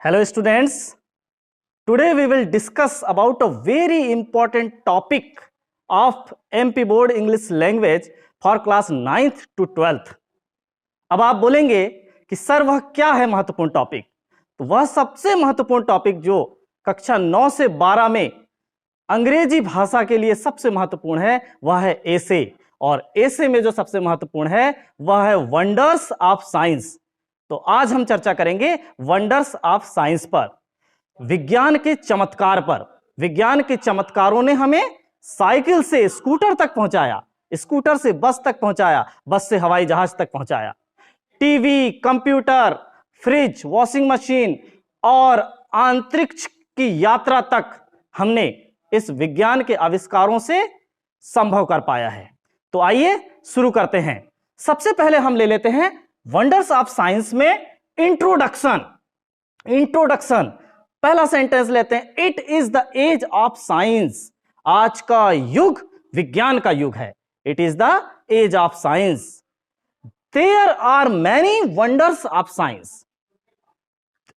Hello students, today we will discuss about a very important topic of MP Board English Language for class 9th to 12th। अब आप बोलेंगे कि sir वह क्या है महत्वपूर्ण टॉपिक? तो वह सबसे महत्वपूर्ण टॉपिक जो कक्षा 9 से 12 में अंग्रेजी भाषा के लिए सबसे महत्वपूर्ण है वह है एसे, और एसे में जो सबसे महत्वपूर्ण है वह है वंडर्स ऑफ साइंस। तो आज हम चर्चा करेंगे वंडर्स ऑफ साइंस पर, विज्ञान के चमत्कार पर। विज्ञान के चमत्कारों ने हमें साइकिल से स्कूटर तक पहुंचाया, स्कूटर से बस तक पहुंचाया, बस से हवाई जहाज तक पहुंचाया, TV, computer, fridge, washing machine और अंतरिक्ष की यात्रा तक हमने इस विज्ञान के आविष्कारों से संभव कर पाया है। तो आइए शुरू करते हैं। सबसे पहले हम ले लेते हैं वंडर्स ऑफ साइंस में इंट्रोडक्शन। पहला सेंटेंस लेते हैं, it is the age of science. आज का युग विज्ञान का युग है। It is the age of science. There are many wonders of science.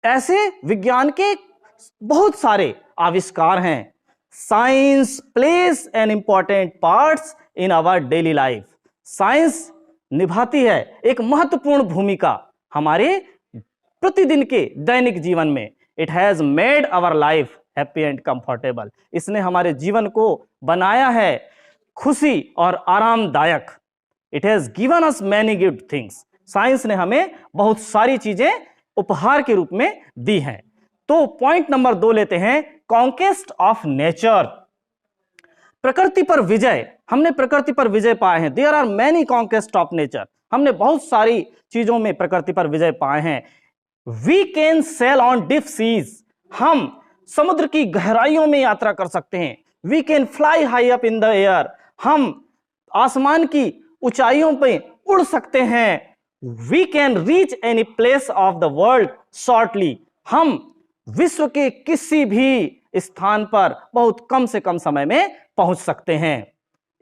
ऐसे विज्ञान के बहुत सारे आविष्कार हैं। Science plays an important parts in our daily life. Science निभाती है एक महत्वपूर्ण भूमिका हमारे प्रतिदिन के दैनिक जीवन में। It has made our life happy and comfortable. इसने हमारे जीवन को बनाया है खुशी और आरामदायक। It has given us many good things. Science ने हमें बहुत सारी चीजें उपहार के रूप में दी हैं। तो पॉइंट नंबर 2 लेते हैं, कॉन्क्वेस्ट ऑफ नेचर। प्रकृति पर विजय। हमने प्रकृति पर विजय पाए हैं। There are many conquest of nature. हमने बहुत सारी चीजों में प्रकृति पर विजय पाए हैं। We can sail on deep seas. हम समुद्र की गहराइयों में यात्रा कर सकते हैं। We can fly high up in the air. हम आसमान की ऊंचाइयों पे उड़ सकते हैं। We can reach any place of the world shortly. हम विश्व के किसी भी स्थान पर बहुत कम से कम समय में पहुंच सकते हैं।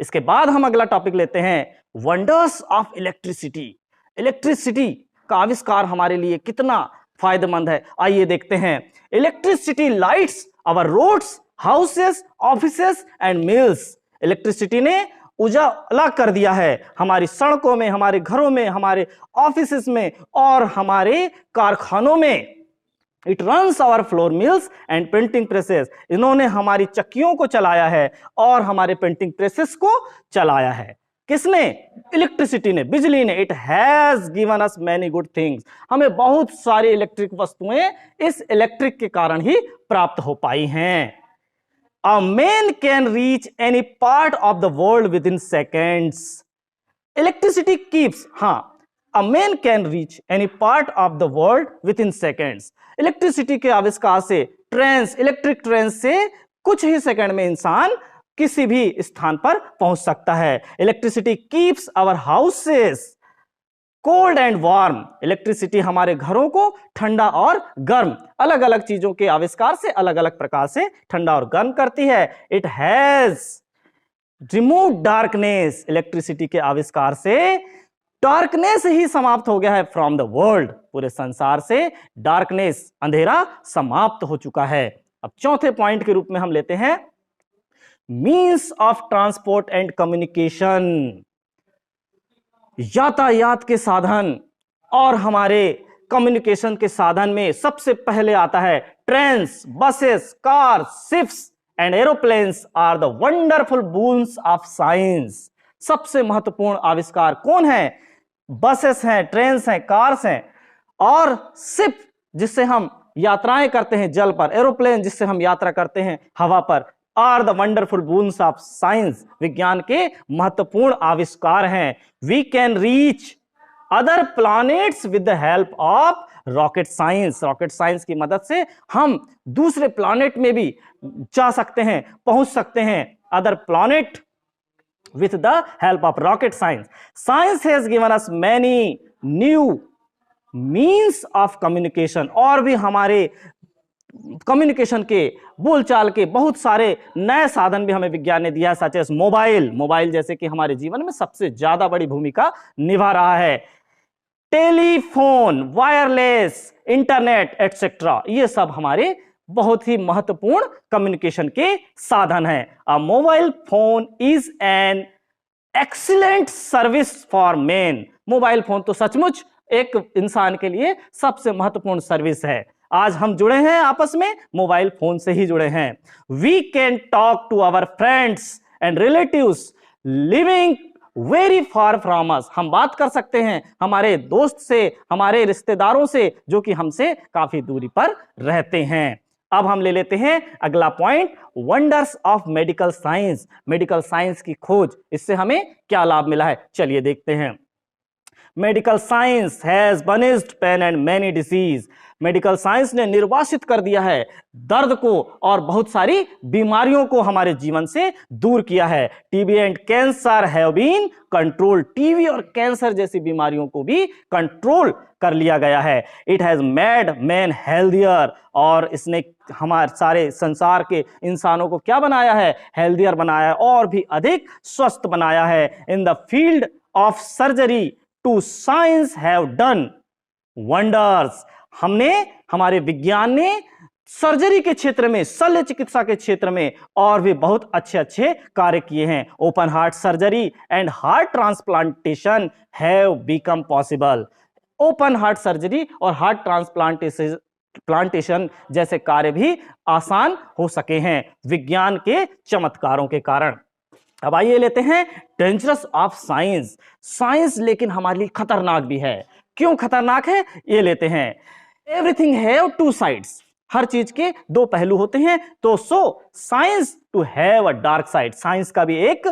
इसके बाद हम अगला टॉपिक लेते हैं, वंडर्स ऑफ इलेक्ट्रिसिटी। इलेक्ट्रिसिटी का आविष्कार हमारे लिए कितना फायदेमंद है, आइए देखते हैं। Electricity lights our roads, houses, offices and mills. Electricity ने उजाला कर दिया है हमारी सड़कों में, हमारे घरों में, हमारे ऑफिसेस में और हमारे कारखानों में। It runs our flour mills and printing presses. इन्होंने हमारी चक्कियों को चलाया है और हमारे प्रिंटिंग प्रेसेस को चलाया है। किसने? इलेक्ट्रिसिटी ने, बिजली ने। It has given us many good things. हमें बहुत सारी इलेक्ट्रिक वस्तुएं इस इलेक्ट्रिक के कारण ही प्राप्त हो पाई हैं। A man can reach any part of the world within seconds. Electricity keeps, a man can reach any part of the world within seconds. Electricity के आविष्कार से इलेक्ट्रिक ट्रेन से कुछ ही सेकंड में इंसान किसी भी स्थान पर पहुंच सकता है। Electricity keeps our houses cold and warm. Electricity हमारे घरों को ठंडा और गर्म, अलग अलग चीजों के आविष्कार से अलग अलग प्रकार से ठंडा और गर्म करती है। It has remove darkness. Electricity के आविष्कार से डार्कनेस ही समाप्त हो गया है फ्रॉम द वर्ल्ड। पूरे संसार से डार्कनेस, अंधेरा समाप्त हो चुका है। अब चौथे पॉइंट के रूप में हम लेते हैं, means of transport and communication. यातायात के साधन और हमारे कम्युनिकेशन के साधन में सबसे पहले आता है trains, buses, car, ships and aeroplanes are the wonderful boons of science. सबसे महत्वपूर्ण आविष्कार कौन है? बसेस हैं, ट्रेन्स हैं, कार्स हैं और शिप जिससे हम यात्राएं करते हैं जल पर, एरोप्लेन जिससे हम यात्रा करते हैं हवा पर, are the wonderful boons of science. विज्ञान के महत्वपूर्ण आविष्कार हैं। We can reach other planets with the help of rocket science. Rocket science की मदद से हम दूसरे प्लैनेट में भी जा सकते हैं, पहुंच सकते हैं। Other planet with the help of rocket science. Science has given us many new means of communication. और भी हमारे कम्युनिकेशन के, बोलचाल के बहुत सारे नए साधन भी हमें विज्ञान ने दिया है, सच एज मोबाइल जैसे कि हमारे जीवन में सबसे ज्यादा बड़ी भूमिका निभा रहा है। टेलीफोन, वायरलेस, इंटरनेट एटसेट्रा, ये सब हमारे बहुत ही महत्वपूर्ण कम्युनिकेशन के साधन हैं। अ mobile phone is an excellent service for man. Mobile phone तो सचमुच एक इंसान के लिए सबसे महत्वपूर्ण सर्विस है। आज हम जुड़े हैं आपस में मोबाइल फोन से ही जुड़े हैं। We can talk to our friends and relatives living very far from us. हम बात कर सकते हैं हमारे दोस्त से, हमारे रिश्तेदारों से जो कि हमसे काफी दूरी पर रहते हैं। अब हम ले लेते हैं अगला point, wonders of medical science. Medical science की खोज, इससे हमें क्या लाभ मिला है, चलिए देखते हैं। Medical science has banished pain and many disease. Medical science ने निर्वासित कर दिया है दर्द को और बहुत सारी बीमारियों को हमारे जीवन से दूर किया है। TB and cancer have been control. TB और कैंसर जैसी बीमारियों को भी कंट्रोल कर लिया गया है। It has made man healthier, और इसने हमारे सारे संसार के इंसानों को क्या बनाया है, हेल्दियर बनाया है और भी अधिक स्वस्थ बनाया है। In the field of surgery to science have done wonders. हमारे विज्ञान ने सर्जरी के क्षेत्र में, शल्य चिकित्सा के क्षेत्र में और भी बहुत अच्छे अच्छे कार्य किए हैं। Open heart surgery and heart transplantation have become possible. Open heart surgery और हार्ट ट्रांसप्लांटेशन जैसे कार्य भी आसान हो सके हैं विज्ञान के चमत्कारों के कारण। अब आइए लेते हैं डेंजरस ऑफ साइंस। साइंस लेकिन हमारे लिए खतरनाक भी है। क्यों खतरनाक है, ये लेते हैं। Everything have two sides. हर चीज के दो पहलू होते हैं, तो science too have a dark side. Science का भी एक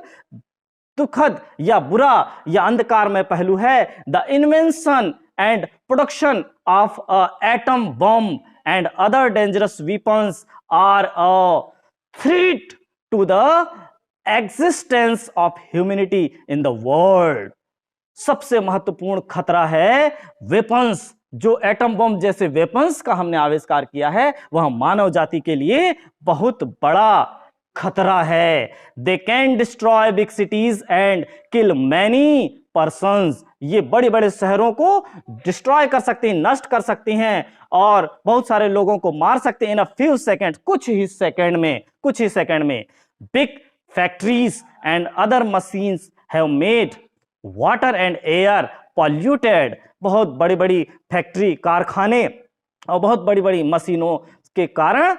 दुखद या बुरा या अंधकार में पहलू है। The invention and production of a atom bomb and other dangerous weapons are a threat to the existence of humanity in the world. सबसे महत्वपूर्ण खतरा है वेपन्स। जो एटम बम जैसे वेपन्स का हमने आविष्कार किया है वह मानव जाति के लिए बहुत बड़ा खतरा है। They can destroy big cities and kill many persons. ये बड़े बड़े शहरों को डिस्ट्रॉय कर सकते हैं, नष्ट कर सकते हैं और बहुत सारे लोगों को मार सकते हैं इन अ फ्यू सेकेंड, कुछ ही सेकेंड में। Big factories and other machines have made water and air polluted. बहुत बड़ी बड़ी फैक्ट्री, कारखाने और बहुत बड़ी बड़ी मशीनों के कारण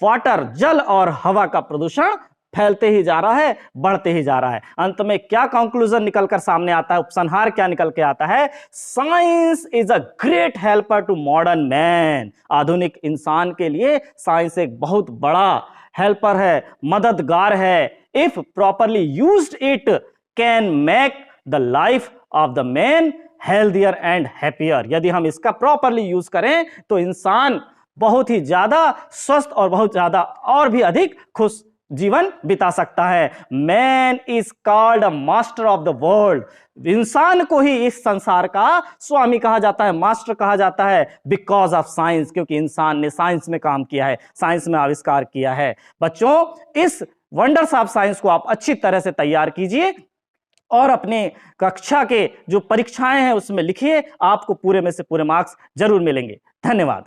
वाटर, जल और हवा का प्रदूषण फैलते ही जा रहा है, बढ़ते ही जा रहा है। अंत में क्या कंक्लूजन निकलकर सामने आता है, उपसंहार क्या निकल के आता है? Science is a great helper to modern man. आधुनिक इंसान के लिए साइंस एक बहुत बड़ा हेल्पर है, मददगार है। If properly used it can make the life of the man healthier and happier. यदि हम इसका प्रॉपरली यूज करें तो इंसान बहुत ही ज्यादा स्वस्थ और बहुत ज्यादा और भी अधिक खुश जीवन बिता सकता है। Man is called a master of the world. इंसान को ही इस संसार का स्वामी कहा जाता है, मास्टर कहा जाता है, बिकॉज ऑफ साइंस, क्योंकि इंसान ने साइंस में काम किया है, साइंस में आविष्कार किया है। बच्चों, इस वंडर्स ऑफ साइंस को आप अच्छी तरह से तैयार कीजिए और अपने कक्षा के जो परीक्षाएं हैं उसमें लिखिए। आपको पूरे में से पूरे मार्क्स जरूर मिलेंगे। धन्यवाद।